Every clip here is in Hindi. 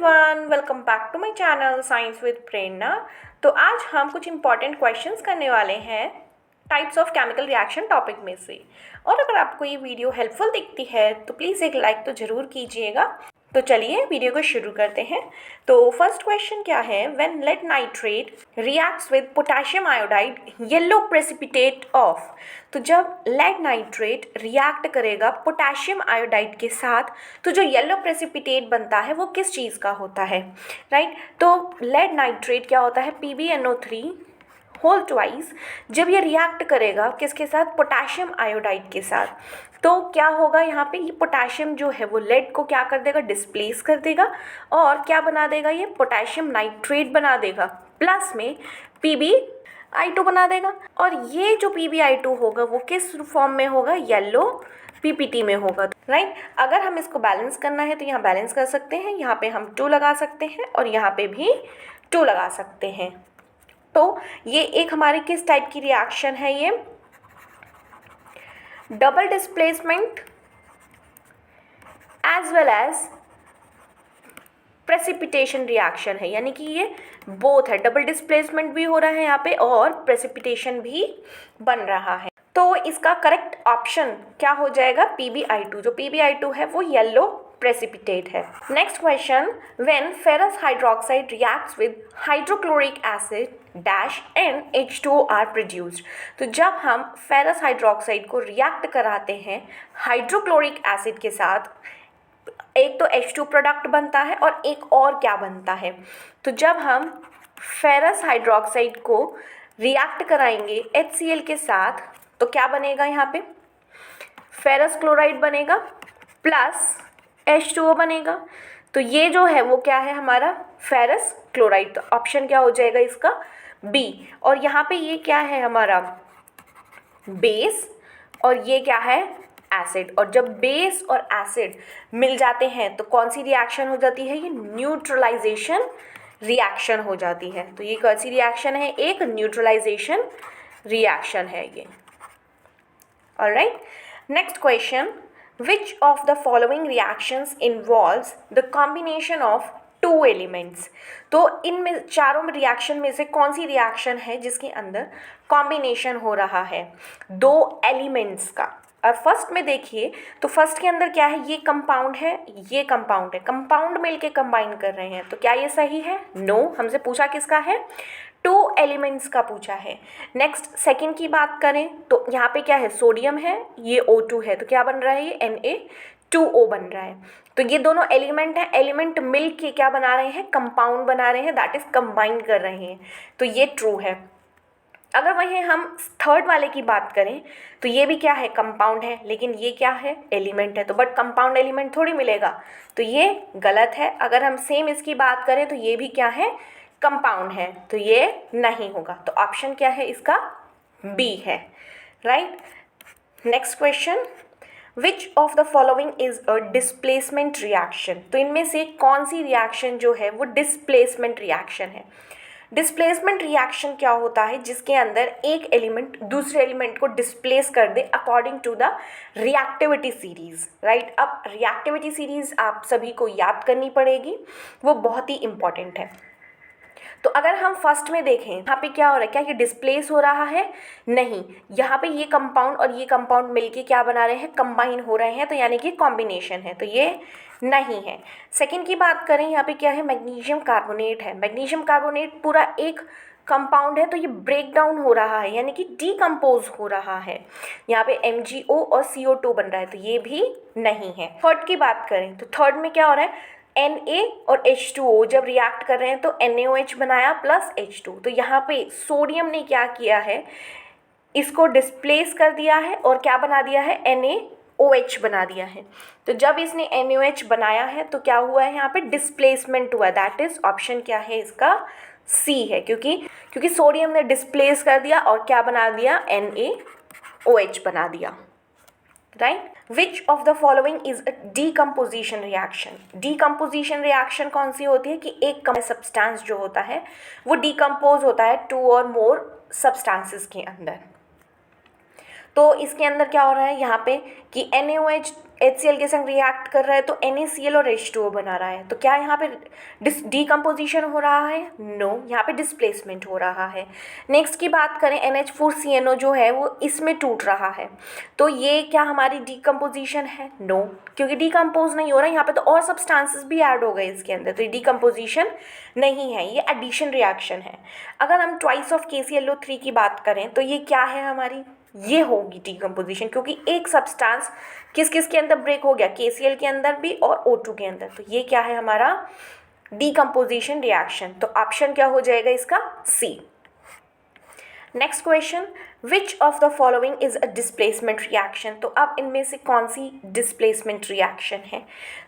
Everyone, welcome back to my channel science with Prerna. तो आज हम कुछ इंपॉर्टेंट क्वेश्चंस करने वाले हैं types of chemical reaction topic में से। और अगर आपको ये वीडियो हेल्पफुल दिखती है तो प्लीज़ एक लाइक तो ज़रूर कीजिएगा। तो चलिए वीडियो को शुरू करते हैं। तो फर्स्ट क्वेश्चन क्या है, when lead nitrate reacts with potassium iodide yellow precipitate of. तो जब लेड नाइट्रेट रिएक्ट करेगा पोटेशियम आयोडाइड के साथ तो जो येलो प्रेसिपिटेट बनता है वो किस चीज़ का होता है, राइट। तो लेड नाइट्रेट क्या होता है, PbNO3 होल ट्वाइस। जब ये रिएक्ट करेगा किसके साथ, पोटेशियम आयोडाइड के साथ, तो क्या होगा यहाँ पे, ये पोटेशियम जो है वो लेड को क्या कर देगा, डिस्प्लेस कर देगा और क्या बना देगा, ये पोटेशियम नाइट्रेट बना देगा, प्लस में PbI2 बना देगा। और ये जो PbI2 होगा वो किस फॉर्म में होगा, येलो PPT में होगा, राइट। अगर हम इसको बैलेंस करना है तो यहाँ बैलेंस कर सकते हैं, यहाँ पे हम 2 लगा सकते हैं और यहाँ पे भी 2 लगा सकते हैं। तो ये एक हमारे किस टाइप की रिएक्शन है, ये double displacement as well as precipitation reaction है, यानी कि ये बोथ है, डबल डिस्प्लेसमेंट भी हो रहा है यहाँ पे और प्रेसिपिटेशन भी बन रहा है। तो इसका करेक्ट ऑप्शन क्या हो जाएगा, PbI2। जो PbI2 है वो येलो प्रेसिपिटेट है। Next question, when ferrous hydroxide reacts with hydrochloric acid dash and H2O are produced. तो जब हम फेरस हाइड्रोक्साइड को रिएक्ट कराते हैं हाइड्रोक्लोरिक एसिड के साथ, एक तो H2 प्रोडक्ट बनता है और एक और क्या बनता है। तो जब हम फेरस हाइड्रोक्साइड को रिएक्ट कराएंगे HCl के साथ तो क्या बनेगा, यहाँ पे फेरस क्लोराइड बनेगा प्लस H2O बनेगा। तो ये जो है वो क्या है हमारा, फेरस क्लोराइड। तो ऑप्शन क्या हो जाएगा इसका, B। और यहाँ पे ये क्या है हमारा, बेस, और ये क्या है, एसिड। और जब बेस और एसिड मिल जाते हैं तो कौन सी रिएक्शन हो जाती है, ये न्यूट्रलाइजेशन रिएक्शन हो जाती है। तो ये कौन सी रिएक्शन है, एक न्यूट्रलाइजेशन रिएक्शन है ये। Alright, next question, which of the following reactions involves the combination of two elements। तो इनमें चारों रिएक्शन में से कौन सी रिएक्शन है जिसके अंदर कॉम्बिनेशन हो रहा है दो एलिमेंट्स का। और फर्स्ट में देखिए तो फर्स्ट के अंदर क्या है, ये कंपाउंड है, ये कंपाउंड है, कंपाउंड मिलके कंबाइन कर रहे हैं। तो क्या ये सही है, नो। हमसे पूछा किसका है, 2 एलिमेंट्स का पूछा है। नेक्स्ट सेकंड की बात करें तो यहाँ पे क्या है, सोडियम है, ये O2 है, तो क्या बन रहा है, ये Na2O बन रहा है। तो ये दोनों एलिमेंट हैं, एलिमेंट मिल के क्या बना रहे हैं, कंपाउंड बना रहे हैं, दैट इज कंबाइन कर रहे हैं। तो ये ट्रू है। अगर वहीं हम थर्ड वाले की बात करें तो ये भी क्या है, कंपाउंड है, लेकिन ये क्या है, एलिमेंट है। तो बट कंपाउंड एलिमेंट थोड़ी मिलेगा, तो ये गलत है। अगर हम सेम इसकी बात करें तो ये भी क्या है, कंपाउंड है, तो ये नहीं होगा। तो ऑप्शन क्या है इसका, B है, right. Next question, which of the following is a displacement reaction. तो इनमें से कौन सी रिएक्शन जो है वो डिस्प्लेसमेंट रिएक्शन है। डिस्प्लेसमेंट रिएक्शन क्या होता है, जिसके अंदर एक एलिमेंट दूसरे एलिमेंट को डिस्प्लेस कर दे according to the reactivity series, right. अब रिएक्टिविटी सीरीज आप सभी को याद करनी पड़ेगी, वो बहुत ही इंपॉर्टेंट है। तो अगर हम फर्स्ट में देखें, यहाँ पे क्या हो रहा है, क्या ये डिस्प्लेस हो रहा है, नहीं। यहाँ पे ये कंपाउंड और ये कंपाउंड मिलके क्या बना रहे हैं, कंबाइन हो रहे हैं, तो यानी कि कॉम्बिनेशन है, तो ये नहीं है। सेकंड की बात करें, यहाँ पे क्या है, मैग्नीशियम कार्बोनेट है, मैग्नीशियम कार्बोनेट पूरा एक कंपाउंड है, तो ये ब्रेक डाउन हो रहा है, यानी कि डीकम्पोज हो रहा है, यहाँ पे MgO और CO2 बन रहा है, तो ये भी नहीं है। थर्ड की बात करें तो थर्ड में क्या हो रहा है, Na और H2O जब रिएक्ट कर रहे हैं तो NaOH बनाया प्लस H2। तो यहाँ पे सोडियम ने क्या किया है, इसको डिस्प्लेस कर दिया है और क्या बना दिया है, NaOH बना दिया है। तो जब इसने NaOH बनाया है तो क्या हुआ है, यहाँ पे डिस्प्लेसमेंट हुआ, दैट इज ऑप्शन क्या है इसका, C है। क्योंकि सोडियम ने डिस्प्लेस कर दिया और क्या बना दिया, NaOH बना दिया, right. Which of the following is a decomposition reaction. Decomposition reaction कौन सी होती है कि एक सब्सटेंस जो होता है वो डीकम्पोज होता है 2 और मोर सब्सटेंसेस के अंदर। तो इसके अंदर क्या हो रहा है यहाँ पे कि NaOH HCl के संग रिएक्ट कर रहा है तो NaCl और H2O बना रहा है। तो क्या यहाँ पे डीकम्पोजिशन हो रहा है? नो, यहाँ पे डिस्प्लेसमेंट हो रहा है। नेक्स्ट की बात करें, NH4CNO जो है वो इसमें टूट रहा है, तो ये क्या हमारी डीकम्पोजिशन है? नो, क्योंकि डीकम्पोज नहीं हो रहा है, यहाँ पे तो और सब्सटेंसेस भी ऐड हो गए इसके अंदर, तो ये डीकम्पोजिशन नहीं है, ये एडिशन रिएक्शन है। अगर हम ट्वाइस ऑफ KClO3 की बात करें तो ये क्या है हमारी? ये होगी डीकम्पोजिशन, क्योंकि एक सब्सटेंस किस किस के अंदर ब्रेक हो गया? KCl के अंदर भी और O2 के अंदर। तो ये क्या है हमारा? Decomposition reaction. तो ऑप्शन क्या हो जाएगा इसका? C. Next question, which of the following is a displacement reaction? तो अब इनमें से कौन सी डिस्प्लेसमेंट रिएक्शन है?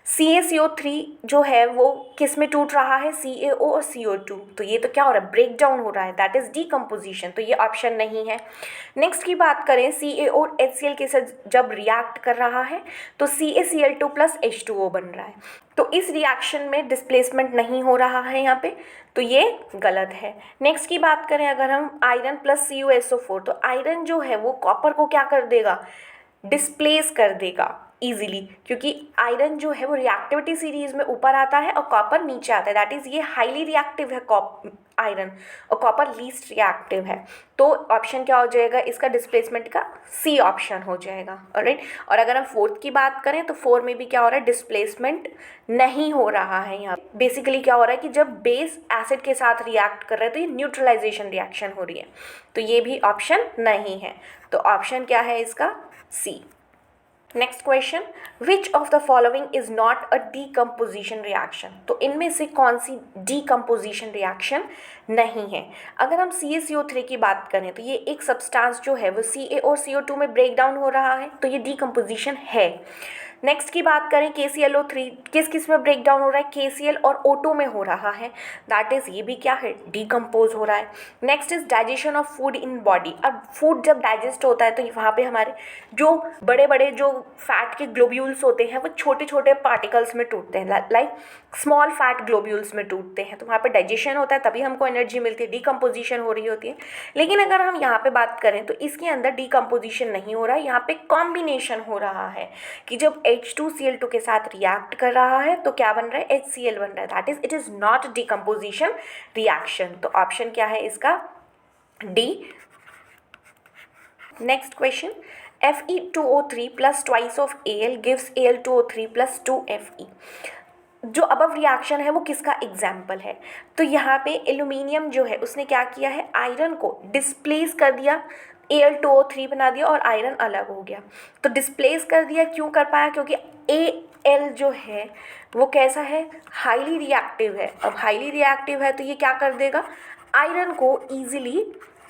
CaCO3 जो है वो किस में टूट रहा है? CaO और CO2। तो ये तो क्या हो रहा है? ब्रेक डाउन हो रहा है, दैट इज डीकम्पोजिशन, तो ये ऑप्शन नहीं है। नेक्स्ट की बात करें, CaO और HCl के साथ जब रिएक्ट कर रहा है तो CaCl2 प्लस H2O बन रहा है, तो इस रिएक्शन में डिस्प्लेसमेंट नहीं हो रहा है यहाँ पे, तो ये गलत है। नेक्स्ट की बात करें अगर हम, आयरन प्लस CuSO4, तो आयरन जो है वो कॉपर को क्या कर देगा? डिस्प्लेस कर देगा इजीली, क्योंकि आयरन जो है वो रिएक्टिविटी सीरीज में ऊपर आता है और कॉपर नीचे आता है, दैट इज़ ये हाईली रिएक्टिव है आयरन, और कॉपर लीस्ट रिएक्टिव है। तो ऑप्शन क्या हो जाएगा इसका डिस्प्लेसमेंट का? सी ऑप्शन हो जाएगा। ऑलराइट, और अगर हम फोर्थ की बात करें तो 4 में भी क्या हो रहा है? डिस्प्लेसमेंट नहीं हो रहा है। यहाँ बेसिकली क्या हो रहा है कि जब बेस एसिड के साथ रिएक्ट कर रहे हैं तो ये न्यूट्रलाइजेशन रिएक्शन हो रही है, तो ये भी ऑप्शन नहीं है। तो ऑप्शन क्या है इसका? C. Next question, which of the following is not a decomposition reaction? तो इनमें से कौन सी डीकम्पोजिशन रिएक्शन नहीं है? अगर हम CaCO3 की बात करें तो ये एक सब्सटेंस जो है वो Ca और CO2 में ब्रेक डाउन हो रहा है, तो ये डीकम्पोजिशन है। नेक्स्ट की बात करें, KClO3 किस किस में ब्रेक डाउन हो रहा है? KCl और O2 में हो रहा है, दैट इज़ ये भी क्या है? डीकम्पोज हो रहा है। Next is digestion of food in body. अब फूड जब डाइजेस्ट होता है तो वहाँ पे हमारे जो बड़े बड़े जो फैट के ग्लोब्यूल्स होते हैं वो छोटे छोटे पार्टिकल्स में टूटते हैं, लाइक स्मॉल फैट ग्लोब्यूल्स में टूटते हैं, तो वहाँ पे डाइजेशन होता है, तभी हमको एनर्जी मिलती है, डीकम्पोजिशन हो रही होती है। लेकिन अगर हम यहाँ पे बात करें तो इसके अंदर डीकम्पोजिशन नहीं हो रहा है, यहाँ पे कॉम्बिनेशन हो रहा है कि जब H2Cl2 के साथ रिएक्ट कर रहा है तो क्या बन रहा है? HCl बन रहा है, that is it is not decomposition reaction. तो ऑप्शन क्या है इसका? D. Next question, Fe2O3 plus twice of Al gives Al2O3 plus 2Fe। जो अबव रिएक्शन है वो किसका एग्जाम्पल है? तो यहाँ पे एल्यूमिनियम जो है उसने क्या किया है? आयरन को डिस्प्लेस कर दिया, Al2O3 बना दिया और आयरन अलग हो गया। तो डिस्प्लेस कर दिया क्यों कर पाया? क्योंकि Al जो है वो कैसा है? हाईली रिएक्टिव है। अब हाईली रिएक्टिव है तो ये क्या कर देगा? आयरन को ईजिली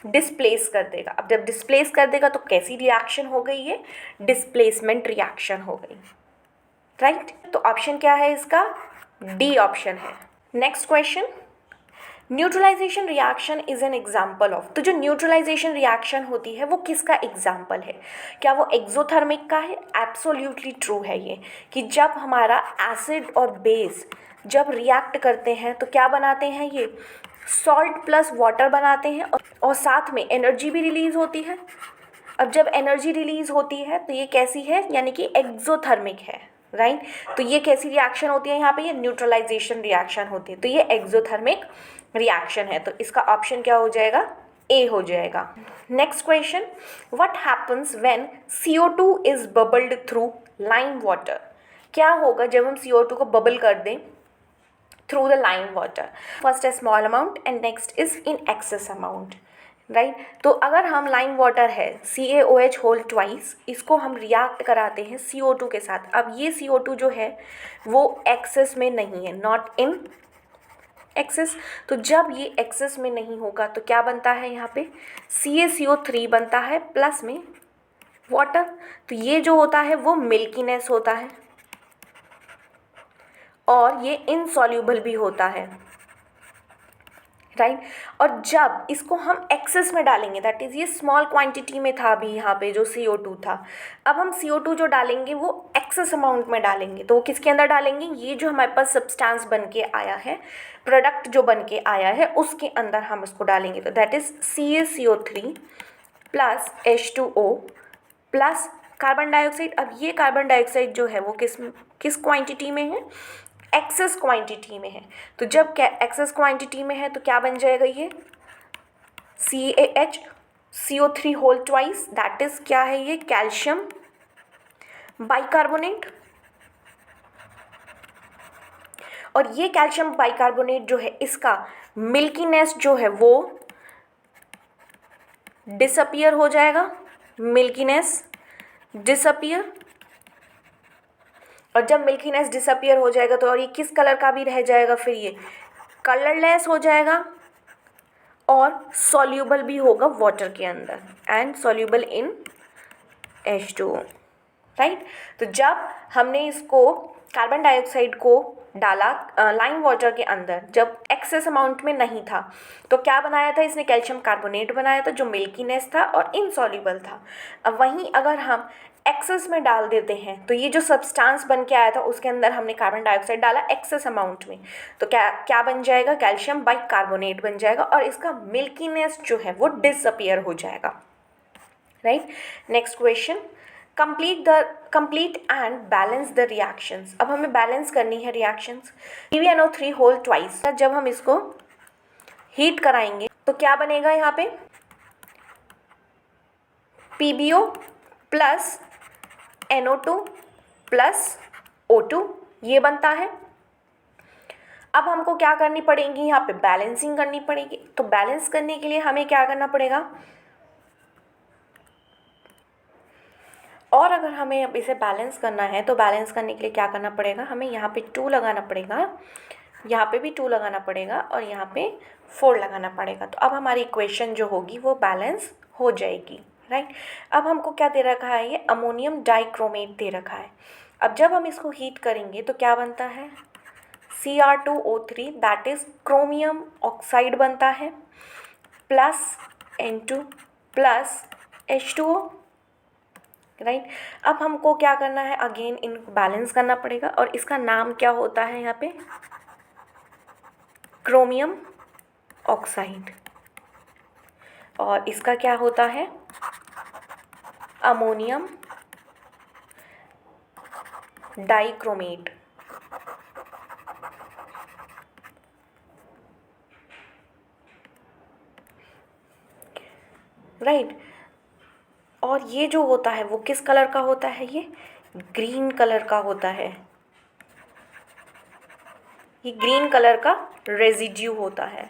डिस्प्लेस कर देगा। अब जब डिस्प्लेस कर देगा तो कैसी रिएक्शन हो गई? ये डिस्प्लेसमेंट रिएक्शन हो गई, राइट। तो ऑप्शन क्या है इसका? डी ऑप्शन है। Next question, neutralization reaction is an example of. तो जो न्यूट्रलाइजेशन रिएक्शन होती है वो किसका एग्जाम्पल है? क्या वो एक्सोथर्मिक का है? एब्सोल्युटली ट्रू है ये, कि जब हमारा एसिड और बेस जब रिएक्ट करते हैं तो क्या बनाते हैं? ये सॉल्ट प्लस वाटर बनाते हैं और साथ में एनर्जी भी रिलीज होती है। अब जब एनर्जी रिलीज होती है तो ये कैसी है? यानी कि एक्सोथर्मिक है, राइट। तो ये कैसी रिएक्शन होती है यहाँ पे? ये न्यूट्रलाइजेशन रिएक्शन होती है, तो ये एक्सोथर्मिक रिएक्शन है। तो इसका ऑप्शन क्या हो जाएगा? ए हो जाएगा। Next question, what happens when CO2 is bubbled through lime water? क्या होगा जब हम CO2 को बबल कर दें through the lime water? First है small amount and next is in excess amount, right. तो अगर हम लाइम वाटर है CaOH होल ट्वाइस, इसको हम रिएक्ट कराते हैं CO2 के साथ। अब ये CO2 जो है वो एक्सेस में नहीं है, नॉट इन एक्सेस। तो जब ये एक्सेस में नहीं होगा तो क्या बनता है यहाँ पे? CaCO3 बनता है प्लस में वाटर। तो ये जो होता है वो मिल्कीनेस होता है और ये इनसॉल्यूबल भी होता है, राइट। और जब इसको हम एक्सेस में डालेंगे, दैट इज़ ये स्मॉल क्वांटिटी में था अभी यहाँ पे जो CO2 था, अब हम CO2 जो डालेंगे वो एक्सेस अमाउंट में डालेंगे। तो वो किसके अंदर डालेंगे? ये जो हमारे पास सब्सटेंस बन के आया है, प्रोडक्ट जो बन के आया है, उसके अंदर हम उसको डालेंगे। तो that is CaCO3 plus H2O plus carbon dioxide. अब ये कार्बन डाइऑक्साइड जो है वो किस क्वांटिटी में है, एक्सेस क्वांटिटी में है। तो जब एक्सेस क्वांटिटी में है तो क्या बन जाएगा ये CaHCO3 whole twice, that is क्या है ये कैल्शियम बाइकार्बोनेट। और ये कैल्शियम बाइकार्बोनेट जो है इसका मिल्कीनेस जो है वो डिसअपियर हो जाएगा, मिल्कीनेस डिसअपियर। और जब मिल्कीनेस डिसअपियर हो जाएगा तो और ये किस कलर का भी रह जाएगा, फिर ये कलरलेस हो जाएगा और सॉल्यूबल भी होगा वाटर के अंदर and soluble in H2O, right. तो जब हमने इसको कार्बन डाइऑक्साइड को डाला लाइम वाटर के अंदर, जब एक्सेस अमाउंट में नहीं था, तो क्या बनाया था इसने, कैल्शियम कार्बोनेट बनाया था जो मिल्कीनेस था और इनसॉल्यूबल था। अब वहीं अगर हम एक्सेस में डाल देते हैं तो ये जो सब्सटेंस बन के आया था उसके अंदर हमने कार्बन डाइऑक्साइड डाला एक्सेस अमाउंट में, तो क्या बन जाएगा, कैल्शियम बाइकार्बोनेट बन जाएगा और इसका मिल्कीनेस जो है वो डिसअपियर हो जाएगा, right. Next question, complete and balance the reactions. अब हमें बैलेंस करनी है रिएक्शंस। PbNO3 होल ट्वाइस, जब हम इसको हीट कराएंगे तो क्या बनेगा यहाँ पे, PbO plus NO2 plus O2 ये बनता है। अब हमको क्या करनी पड़ेगी, यहाँ पे बैलेंसिंग करनी पड़ेगी। तो बैलेंस करने के लिए हमें क्या करना पड़ेगा, और अगर हमें अब इसे बैलेंस करना है तो बैलेंस करने के लिए क्या करना पड़ेगा, हमें यहाँ पे 2 लगाना पड़ेगा, यहाँ पे भी 2 लगाना पड़ेगा और यहाँ पे 4 लगाना पड़ेगा। तो अब हमारी इक्वेशन जो होगी वो बैलेंस हो जाएगी, राइट। अब हमको क्या दे रखा है, ये अमोनियम डाइक्रोमेट दे रखा है। अब जब हम इसको हीट करेंगे तो क्या बनता है, Cr2O3 that is chromium oxide बनता है plus N2 plus H2O, right. अब हमको क्या करना है, अगेन इनको बैलेंस करना पड़ेगा और इसका नाम क्या होता है यहाँ पे, क्रोमियम ऑक्साइड, और इसका क्या होता है, अमोनियम डाइक्रोमेट, राइट। और ये जो होता है वो किस कलर का होता है, ये ग्रीन कलर का होता है, ये ग्रीन कलर का रेजिड्यू होता है।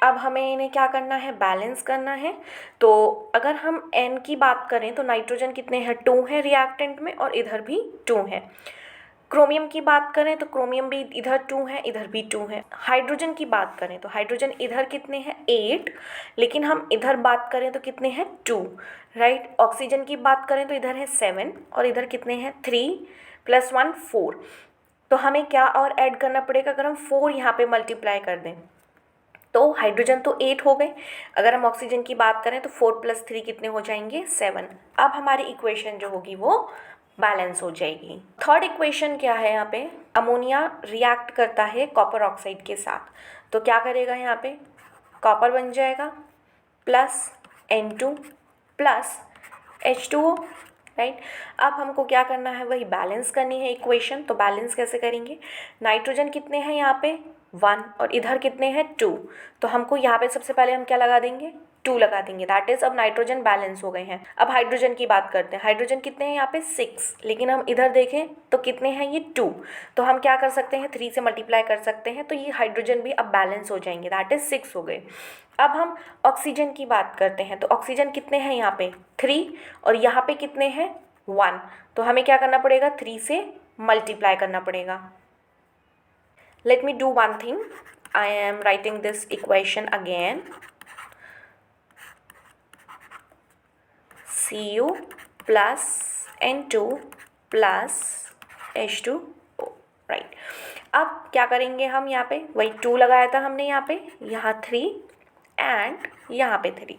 अब हमें इन्हें क्या करना है, बैलेंस करना है। तो अगर हम N की बात करें तो नाइट्रोजन कितने हैं, 2 हैं रिएक्टेंट में और इधर भी 2 हैं। क्रोमियम की बात करें तो क्रोमियम भी इधर 2 है, इधर भी 2 है। हाइड्रोजन की बात करें तो हाइड्रोजन इधर कितने हैं, 8, लेकिन हम इधर बात करें तो कितने हैं, 2, राइट। ऑक्सीजन की बात करें तो इधर है 7 और इधर कितने हैं, 3 + 1 4। तो हमें क्या और ऐड करना पड़ेगा, अगर हम 4 यहाँ पे मल्टीप्लाई कर दें तो हाइड्रोजन तो 8 हो गए। अगर हम ऑक्सीजन की बात करें तो 4 + 3 कितने हो जाएंगे, 7। अब हमारी इक्वेशन जो होगी वो बैलेंस हो जाएगी। थर्ड इक्वेशन क्या है, यहाँ पे अमोनिया रिएक्ट करता है कॉपर ऑक्साइड के साथ, तो क्या करेगा, यहाँ पे कॉपर बन जाएगा plus N2 plus H2O, right. अब हमको क्या करना है, वही बैलेंस करनी है इक्वेशन। तो बैलेंस कैसे करेंगे, नाइट्रोजन कितने हैं यहाँ पे 1 और इधर कितने हैं 2, तो हमको यहाँ पे सबसे पहले हम क्या लगा देंगे, 2 लगा देंगे, दैट इज अब नाइट्रोजन बैलेंस हो गए हैं। अब हाइड्रोजन की बात करते हैं, हाइड्रोजन कितने हैं यहाँ पे 6, लेकिन हम इधर देखें तो कितने हैं ये 2, तो हम क्या कर सकते हैं 3 से मल्टीप्लाई कर सकते हैं, तो ये हाइड्रोजन भी अब बैलेंस हो जाएंगे, दैट इज 6 हो गए। अब हम ऑक्सीजन की बात करते हैं तो ऑक्सीजन कितने हैं यहाँ पे 3 और यहाँ पे कितने हैं 1, तो हमें क्या करना पड़ेगा 3 से मल्टीप्लाई करना पड़ेगा। Let me do one thing. I am writing this equation again. Cu plus N2 plus H2O, right. अब क्या करेंगे हम, यहाँ पे वही 2 लगाया था हमने, यहाँ 3 एंड यहाँ पे 3।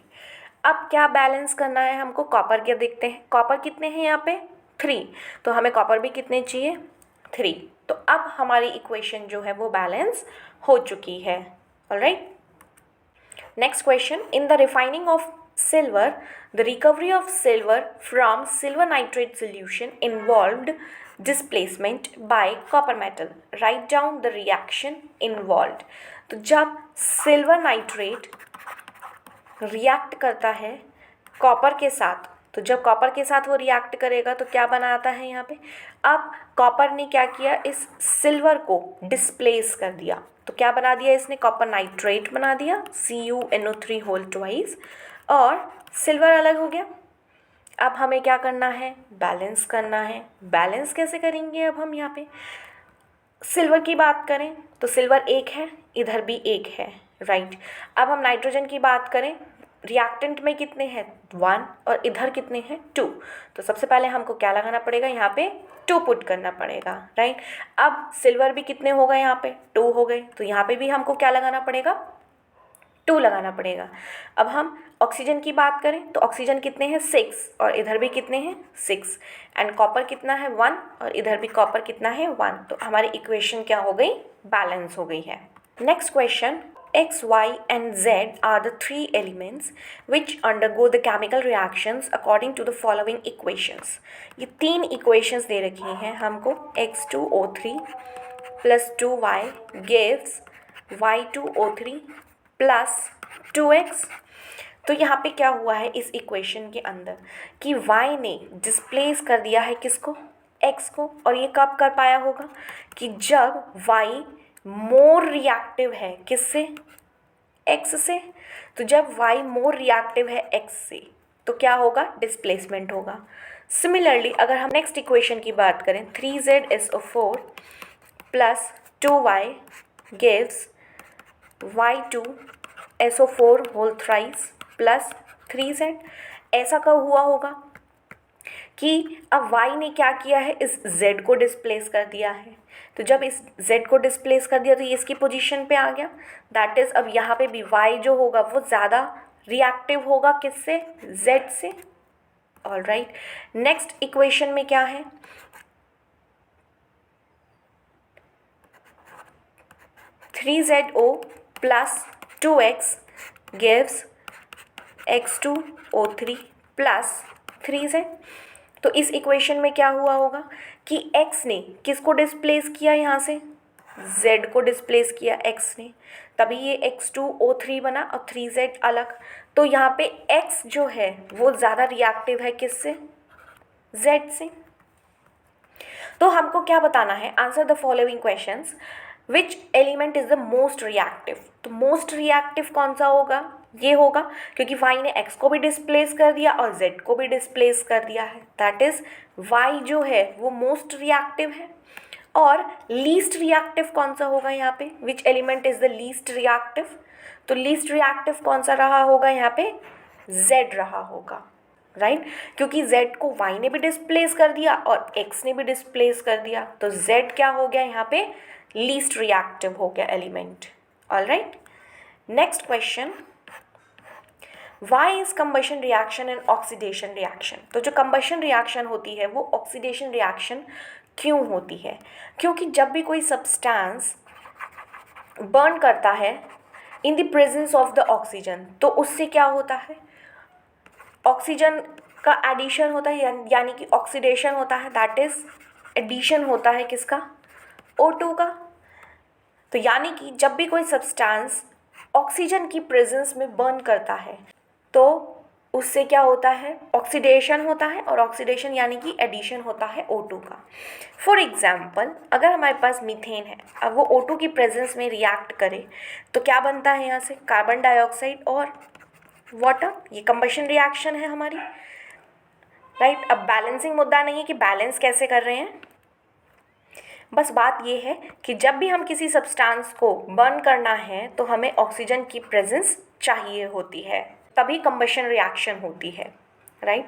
अब क्या बैलेंस करना है हमको, कॉपर क्या देखते हैं, कॉपर कितने हैं यहाँ पे 3, तो हमें कॉपर भी कितने चाहिए 3। तो अब हमारी इक्वेशन जो है वो बैलेंस हो चुकी है, alright. Next question, in the refining of silver, the recovery of silver from silver nitrate solution involved displacement by copper metal. Write down the reaction involved. तो जब सिल्वर नाइट्रेट रिएक्ट करता है कॉपर के साथ, तो जब कॉपर के साथ वो रिएक्ट करेगा तो क्या बनाता है यहाँ पे, अब कॉपर ने क्या किया, इस सिल्वर को डिस्प्लेस कर दिया, तो क्या बना दिया इसने, कॉपर नाइट्रेट बना दिया, CuNO3 होल ट्वाइस, और सिल्वर अलग हो गया। अब हमें क्या करना है, बैलेंस करना है। बैलेंस कैसे करेंगे, अब हम यहाँ पे सिल्वर की बात करें तो सिल्वर एक है, इधर भी एक है, राइट। अब हम नाइट्रोजन की बात करें, रिएक्टेंट में कितने हैं, 1, और इधर कितने हैं, 2। तो सबसे पहले हमको क्या लगाना पड़ेगा, यहाँ पे 2 पुट करना पड़ेगा, राइट। अब सिल्वर भी कितने हो गए, यहाँ पे 2 हो गए, तो यहाँ पे भी हमको क्या लगाना पड़ेगा, 2 लगाना पड़ेगा। अब हम ऑक्सीजन की बात करें तो ऑक्सीजन कितने हैं, 6, और इधर भी कितने हैं, 6, एंड कॉपर कितना है, 1, और इधर भी कॉपर कितना है, 1। तो हमारी इक्वेशन क्या हो गई, बैलेंस हो गई है। Next question, X, Y and Z are the 3 elements which undergo the chemical reactions according to the following equations. ये 3 equations दे रखी हैं हमको, X2O3 plus 2Y gives Y2O3 plus 2X। तो यहाँ पे क्या हुआ है इस इक्वेशन के अंदर कि Y ने डिस्प्लेस कर दिया है किसको, X को, और ये कब कर पाया होगा कि जब Y मोर रिएक्टिव है किससे, X से। तो जब Y मोर रिएक्टिव है X से तो क्या होगा, डिस्प्लेसमेंट होगा। सिमिलरली अगर हम नेक्स्ट इक्वेशन की बात करें, 3ZSO4 plus 2Y gives Y2SO4 whole thrice plus 3Z। ऐसा कब हुआ होगा कि अब Y ने क्या किया है, इस Z को डिस्प्लेस कर दिया है, तो जब इस Z को डिस्प्लेस कर दिया तो ये इसकी पोजीशन पे आ गया, दैट इज़ अब यहाँ पे भी Y जो होगा वो ज़्यादा रिएक्टिव होगा किससे, Z से। ऑल राइट, नेक्स्ट इक्वेशन में क्या है, (3ZO plus 2X gives X2O3 plus 3Z। तो इस इक्वेशन में क्या हुआ होगा कि X ने किसको डिस्प्लेस किया, यहाँ से Z को डिस्प्लेस किया X ने, तभी ये X2O3 बना और 3Z अलग। तो यहाँ पे X जो है वो ज़्यादा रिएक्टिव है किससे, Z से। तो हमको क्या बताना है, answer the following questions, which element is the most reactive. तो मोस्ट रिएक्टिव कौन सा होगा, ये होगा क्योंकि Y ने X को भी डिस्प्लेस कर दिया और Z को भी डिस्प्लेस कर दिया है, दैट इज़ Y जो है वो मोस्ट रिएक्टिव है। और लीस्ट रिएक्टिव कौन सा होगा यहाँ पे, which element is the least reactive. तो लीस्ट रिएक्टिव कौन सा रहा होगा यहाँ पे, Z रहा होगा, राइट क्योंकि Z को Y ने भी डिस्प्लेस कर दिया और X ने भी डिस्प्लेस कर दिया, तो Z क्या हो गया यहाँ पे, लीस्ट रिएक्टिव हो गया element. All right, next question, why is combustion reaction and oxidation reaction. तो जो कंबशन रिएक्शन होती है वो ऑक्सीडेशन रिएक्शन क्यों होती है, क्योंकि जब भी कोई सब्सटेंस बर्न करता है in the presence of the oxygen तो उससे क्या होता है, ऑक्सीजन का एडिशन होता है, यानी कि ऑक्सीडेशन होता है, दैट इज एडिशन होता है किसका, O2 का। तो यानी कि जब भी कोई सब्सटेंस ऑक्सीजन की प्रेजेंस में बर्न करता है तो उससे क्या होता है, ऑक्सीडेशन होता है, और ऑक्सीडेशन यानी कि एडिशन होता है O2 का। फॉर एग्जांपल अगर हमारे पास मीथेन है, अब वो O2 की प्रेजेंस में रिएक्ट करे तो क्या बनता है यहाँ से, कार्बन डाइऑक्साइड और वाटर, ये कंबशन रिएक्शन है हमारी, राइट। अब बैलेंसिंग मुद्दा नहीं है कि बैलेंस कैसे कर रहे हैं, बस बात ये है कि जब भी हम किसी सब्सटेंस को बर्न करना है तो हमें ऑक्सीजन की प्रेजेंस चाहिए होती है, तभी कंबशन रिएक्शन होती है, right.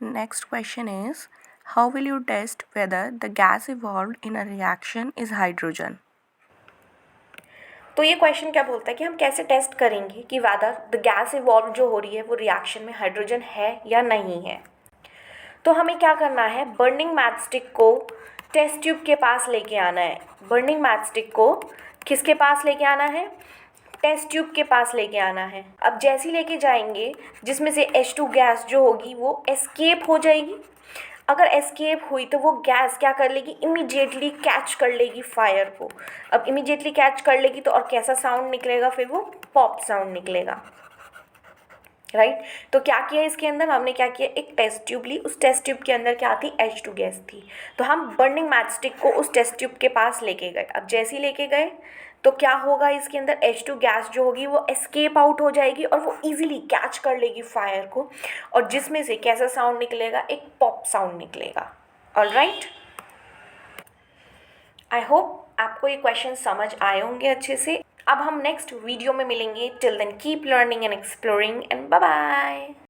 Next question is, how will you test whether the gas evolved in a reaction is hydrogen. तो ये क्वेश्चन क्या बोलता है कि हम कैसे टेस्ट करेंगे कि वेदर द गैस इवॉल्व जो हो रही है वो रिएक्शन में हाइड्रोजन है या नहीं है। तो हमें क्या करना है, बर्निंग मैचस्टिक को टेस्ट ट्यूब के पास लेके आना है। बर्निंग मैचस्टिक को किसके पास लेके आना है, टेस्ट ट्यूब के पास लेके आना है। अब जैसे ही लेके जाएंगे, जिसमें से H2 गैस जो होगी वो एस्केप हो जाएगी। अगर एस्केप हुई तो वो गैस क्या कर लेगी, इमीडिएटली कैच कर लेगी फायर को। अब इमीडिएटली कैच कर लेगी तो और कैसा साउंड निकलेगा, फिर वो पॉप साउंड निकलेगा, राइट। तो क्या किया इसके अंदर, हमने क्या किया, एक टेस्ट ट्यूब ली, उस टेस्ट ट्यूब के अंदर क्या थी, H2 गैस थी। तो हम बर्निंग मैचस्टिक को उस टेस्ट ट्यूब के पास लेके गए। अब जैसे ही लेके गए तो क्या होगा, इसके अंदर H2 गैस जो होगी वो एस्केप आउट हो जाएगी और वो इजीली कैच कर लेगी फायर को, और जिसमें से कैसा साउंड निकलेगा, एक पॉप साउंड निकलेगा। ऑलराइट, आई होप आपको ये क्वेश्चन समझ आए होंगे अच्छे से। अब हम नेक्स्ट वीडियो में मिलेंगे। Till then keep learning and exploring and bye bye.